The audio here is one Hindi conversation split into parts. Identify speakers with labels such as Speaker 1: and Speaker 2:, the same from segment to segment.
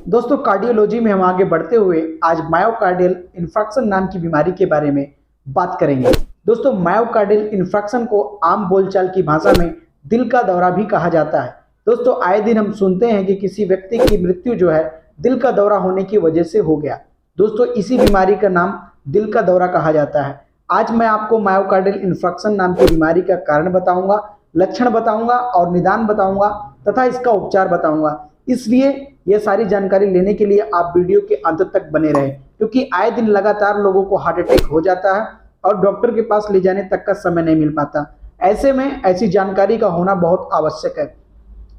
Speaker 1: दोस्तों कार्डियोलॉजी में हम आगे बढ़ते हुए आज मायोकार्डियल इन्फार्क्शन नाम की बीमारी के बारे में बात करेंगे। दोस्तों मायोकार्डियल इन्फार्क्शन को आम बोलचाल की भाषा में दिल का दौरा भी कहा जाता है। दोस्तों आए दिन हम सुनते हैं कि किसी व्यक्ति की मृत्यु जो है दिल का दौरा होने की वजह से हो गया। दोस्तों इसी बीमारी का नाम दिल का दौरा कहा जाता है। आज मैं आपको मायोकार्डियल इन्फार्क्शन नाम की बीमारी का कारण बताऊंगा, लक्षण बताऊंगा और निदान बताऊंगा तथा इसका उपचार बताऊंगा। इसलिए यह सारी जानकारी लेने के लिए आप वीडियो के अंत तक बने रहें, क्योंकि आए दिन लगातार लोगों को हार्ट अटैक हो जाता है और डॉक्टर के पास ले जाने तक का समय नहीं मिल पाता। ऐसे में ऐसी जानकारी का होना बहुत आवश्यक है।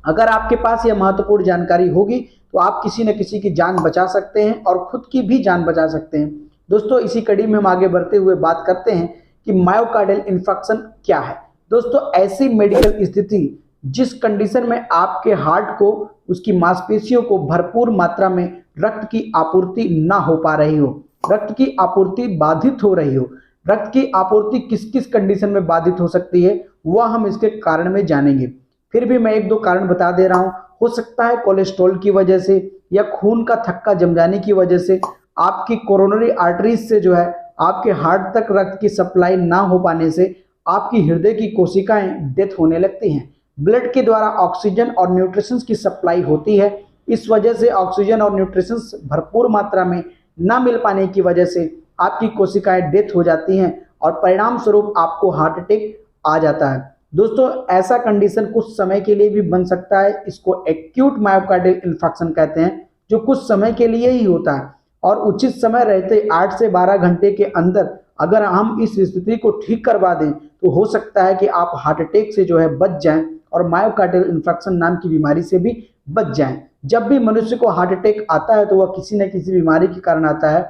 Speaker 1: अगर आपके पास यह महत्वपूर्ण जानकारी होगी तो आप किसी न किसी की जान बचा सकते हैं और खुद की भी जान बचा सकते हैं। दोस्तों इसी कड़ी में हम आगे बढ़ते हुए बात करते हैं कि मायोकार्डियल इन्फार्क्शन क्या है। दोस्तों ऐसी मेडिकल स्थिति जिस कंडीशन में आपके हार्ट को, उसकी मांसपेशियों को भरपूर मात्रा में रक्त की आपूर्ति ना हो पा रही हो, रक्त की आपूर्ति बाधित हो रही हो। रक्त की आपूर्ति किस किस कंडीशन में बाधित हो सकती है वह हम इसके कारण में जानेंगे। फिर भी मैं एक दो कारण बता दे रहा हूं। हो सकता है कोलेस्ट्रॉल की वजह से या खून का थक्का जम जाने की वजह से आपकी कोरोनरी आर्टरीज से जो है आपके हार्ट तक रक्त की सप्लाई ना हो पाने से आपकी हृदय की कोशिकाएं डेथ होने लगती हैं। ब्लड के द्वारा ऑक्सीजन और न्यूट्रिशंस की सप्लाई होती है। इस वजह से ऑक्सीजन और न्यूट्रिशंस भरपूर मात्रा में ना मिल पाने की वजह से आपकी कोशिकाएं डेथ हो जाती हैं और परिणाम स्वरूप आपको हार्ट अटैक आ जाता है। दोस्तों ऐसा कंडीशन कुछ समय के लिए भी बन सकता है। इसको एक्यूट मायोकार्डियल इन्फार्क्शन कहते हैं, जो कुछ समय के लिए ही होता है और उचित समय रहते 8 से 12 घंटे के अंदर अगर हम इस स्थिति को ठीक करवा दें तो हो सकता है कि आप हार्ट अटैक से जो है बच जाएं और मायोकार्डियल इन्फार्क्शन नाम की बीमारी से भी बच जाएं। जब भी मनुष्य को हार्ट अटैक आता है तो वह किसी न किसी बीमारी के कारण आता है।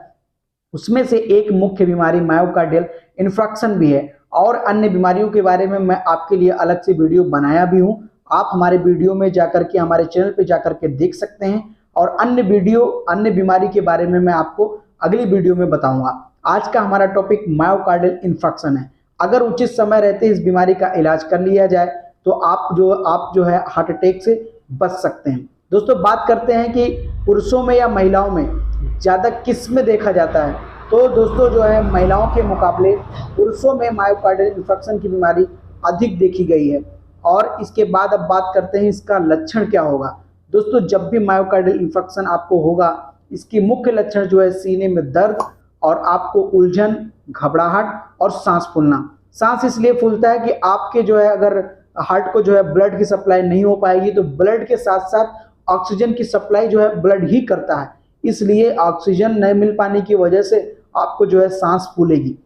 Speaker 1: उसमें से एक मुख्य बीमारी मायोकार्डियल इन्फार्क्शन भी है और अन्य बीमारियों के बारे में मैं आपके लिए अलग से वीडियो बनाया भी हूं। आप हमारे वीडियो में जाकर के, हमारे चैनल पे जाकर के देख सकते हैं और अन्य वीडियो, अन्य बीमारी के बारे में मैं आपको अगली वीडियो में बताऊंगा। आज का हमारा टॉपिक मायोकार्डियल इन्फार्क्शन है। अगर उचित समय रहते इस बीमारी का इलाज कर लिया जाए तो आप जो है हार्ट अटैक से बच सकते हैं। दोस्तों बात करते हैं कि पुरुषों में या महिलाओं में ज़्यादा किस में देखा जाता है। तो दोस्तों जो है महिलाओं के मुकाबले पुरुषों में मायोकार्डियल इन्फार्क्शन की बीमारी अधिक देखी गई है। और इसके बाद अब बात करते हैं इसका लक्षण क्या होगा। दोस्तों जब भी मायोकार्डियल इन्फार्क्शन आपको होगा, इसकी मुख्य लक्षण जो है सीने में दर्द और आपको उलझन, घबराहट और सांस फूलना। सांस इसलिए फूलता है कि आपके जो है अगर हार्ट को जो है ब्लड की सप्लाई नहीं हो पाएगी तो ब्लड के साथ साथ ऑक्सीजन की सप्लाई जो है ब्लड ही करता है, इसलिए ऑक्सीजन नहीं मिल पाने की वजह से आपको जो है सांस फूलेगी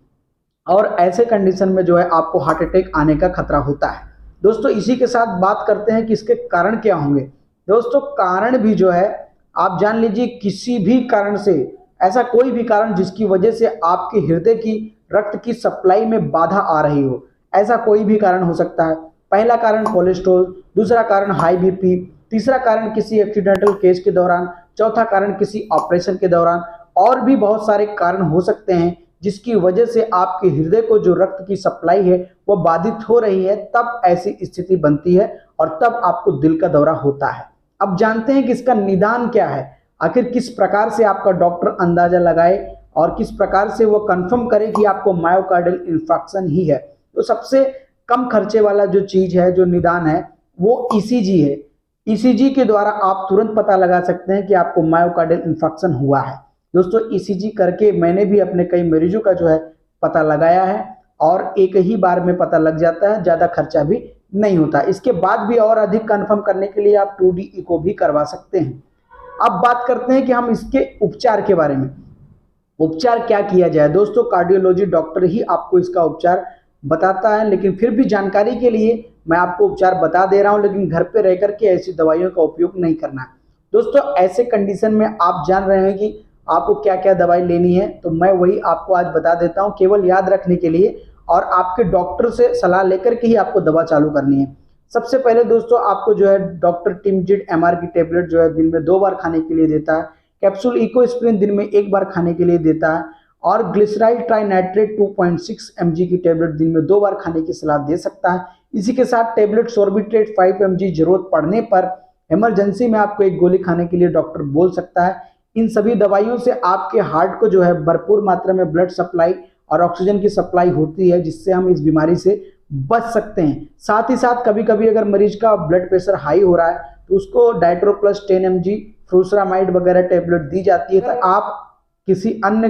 Speaker 1: और ऐसे कंडीशन में जो है आपको हार्ट अटैक आने का खतरा होता है। दोस्तों इसी के साथ बात करते हैं कि इसके कारण क्या होंगे। दोस्तों कारण भी जो है आप जान लीजिए, किसी भी कारण से, ऐसा कोई भी कारण जिसकी वजह से आपके हृदय की रक्त की सप्लाई में बाधा आ रही हो, ऐसा कोई भी कारण हो सकता है। पहला कारण कोलेस्ट्रॉल, दूसरा कारण हाई बीपी, तीसरा कारण किसी एक्सीडेंटल केस के दौरान, चौथा कारण किसी ऑपरेशन के दौरान, और भी बहुत सारे कारण हो सकते हैं जिसकी वजह से आपके हृदय को जो रक्त की सप्लाई है वह बाधित हो रही है। तब ऐसी स्थिति बनती है और तब आपको दिल का दौरा होता है। अब जानते हैं कि इसका निदान क्या है। आखिर किस प्रकार से आपका डॉक्टर अंदाजा लगाए और किस प्रकार से वो कंफर्म करे कि आपको मायोकार्डियल इन्फार्क्शन ही है। तो सबसे कम खर्चे वाला जो चीज है, जो निदान है, वो ईसीजी है। ईसीजी के द्वारा आप तुरंत पता लगा सकते हैं कि आपको मायोकार्डियल इन्फार्क्शन हुआ है। दोस्तों ईसीजी करके मैंने भी अपने कई मरीजों का जो है पता लगाया है और एक ही बार में पता लग जाता है, ज्यादा खर्चा भी नहीं होता। इसके बाद भी और अधिक कंफर्म करने के लिए आप 2D इको भी करवा सकते हैं। अब बात करते हैं कि हम इसके उपचार के बारे में। उपचार क्या किया जाए। दोस्तों कार्डियोलॉजी डॉक्टर ही आपको इसका उपचार बताता है, लेकिन फिर भी जानकारी के लिए मैं आपको उपचार बता दे रहा हूं, लेकिन घर पे रह करके ऐसी दवाइयों का उपयोग नहीं करना है। दोस्तों ऐसे कंडीशन में आप जान रहे हैं कि आपको क्या क्या दवाई लेनी है, तो मैं वही आपको आज बता देता हूं, केवल याद रखने के लिए और आपके डॉक्टर से सलाह लेकर के ही आपको दवा चालू करनी है। सबसे पहले दोस्तों आपको जो है डॉक्टर टिमजिड MR की टेबलेट जो है दिन में 2 बार खाने के लिए देता है। कैप्सूल इकोस्प्रिन दिन में 1 बार खाने के लिए देता है और ग्लिसराइल ट्राइनाइट्रेट 2.6 mg की टेबलेट दिन में 2 बार खाने की सलाह दे सकता है। इसी के साथ टेबलेट सोर्बिट्रेट 5 mg जरूरत पड़ने पर इमरजेंसी में आपको एक गोली खाने के लिए डॉक्टर बोल सकता है। इन सभी दवाइयों से आपके हार्ट को जो है भरपूर मात्रा में ब्लड सप्लाई और ऑक्सीजन की सप्लाई होती है, जिससे हम इस बीमारी से बच सकते हैं। साथ ही साथ कभी कभी अगर मरीज का ब्लड प्रेशर हाई हो रहा है तो उसको डाइट्रोप्लस 10 mg फ्रूसरामाइड वगैरह टेबलेट दी जाती है। तो आप किसी अन्य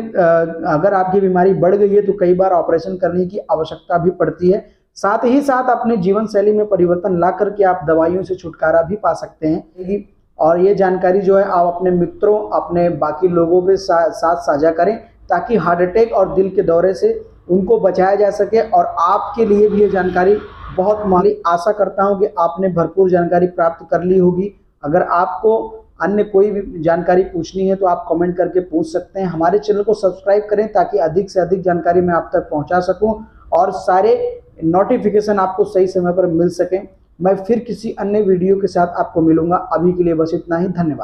Speaker 1: अगर आपकी बीमारी बढ़ गई है तो कई बार ऑपरेशन करने की आवश्यकता भी पड़ती है। साथ ही साथ अपने जीवन शैली में परिवर्तन ला करके आप दवाइयों से छुटकारा भी पा सकते हैं। और ये जानकारी जो है आप अपने मित्रों, अपने बाकी लोगों के साथ साझा करें, ताकि हार्ट अटैक और दिल के दौरे से उनको बचाया जा सके। और आपके लिए भी ये जानकारी बहुत माली। आशा करता हूँ कि आपने भरपूर जानकारी प्राप्त कर ली होगी। अगर आपको अन्य कोई भी जानकारी पूछनी है तो आप कमेंट करके पूछ सकते हैं। हमारे चैनल को सब्सक्राइब करें ताकि अधिक से अधिक जानकारी मैं आप तक पहुंचा सकूं और सारे नोटिफिकेशन आपको सही समय पर मिल सकें। मैं फिर किसी अन्य वीडियो के साथ आपको मिलूंगा। अभी के लिए बस इतना ही। धन्यवाद।